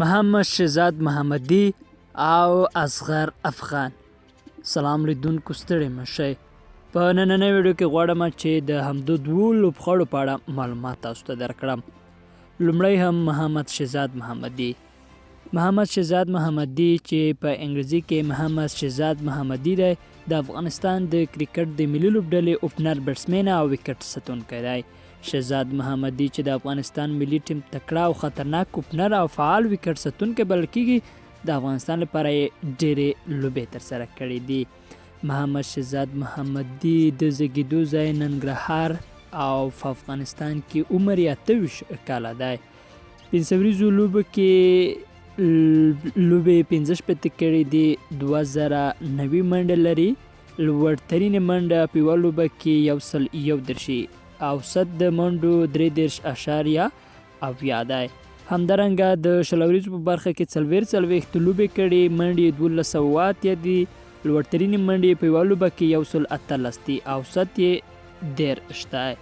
محمد شهزاد محمدي او اصغر افغان. سلام لیدونکو، ستړي مشئ. په نننۍ ویډیو کې غواړم چې د همدو دوو لوبغاړو په اړه معلومات تاسو ته درکړم. لومړی هم محمد شهزاد محمدي. محمد شهزاد محمدي چې په انګریزي کې محمد شهزاد محمدي دی، د افغانستان د کرکټ د ملي لوبډلې اوپنر بیټسمین او وکټ ساتونکی دی. شهزاد محمدي چې د افغانستان ملي ټیم تکړه او خطرناک اوپنر او فعال وکټ ساتونکی بلل کیږي، د افغانستان لپاره یې ډېرې لوبې ترسره کړې دي. محمد شهزاد محمدي د زیږېدو ځای ننګرهار او په افغانستان کې عمر یې 28 کاله دی. 500 ورځو لوبو کې لوبې 65 کړې دي. 2090 منډه لري. لوړترینې منډه په یوه لوبه کې 131 اوسط د منډو 3.0 دی. همدارنګه د شلوریزو په برخه کې 40 لوبې کړي، منډې 1208 دي. لوړترینې منډې په یوه لوبه کې 118 دي، اوسط یې 13 دی.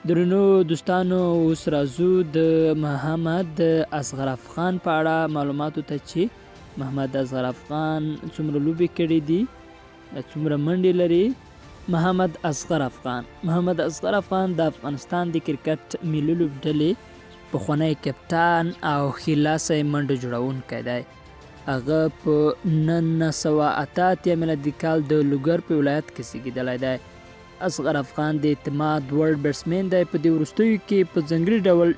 درنو دوستانو، اوس راځو د محمد اصغر افغان په اړه معلوماتو ته چې محمد اصغر افغان څومره لوبې کړي دي، څومره منډې لري. محمد اصغر افغان د افغانستان د کرکټ ملي لوبډلې پخوانی کپتان او ښي لاسی منډه جوړونکی دی. هغه په 1988 میلادي کال د لوګر په ولایت کې زیږېدلی دی. اصغر افغان د اعتماد وړ بیټسمین دی. په دې وروستیو کې په ځانګړي ډول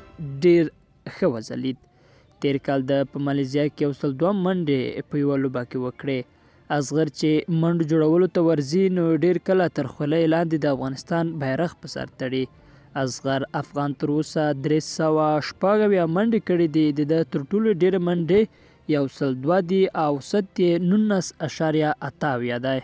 ډېر ښه وځلید. تیر کال په مالیزیا کې 102 منډې په یوه لوبه کې وکړې. اصغر چې منډو جوړولو ته ورځي نو ډېر کله تر خولۍ لاندې د افغانستان بیرغ په سر تړي. اصغر افغان تر اوسه 316 منډې کړې دي. د ده تر ټولو ډېرې منډې 102 دي، اوسط یې 19.8 دی.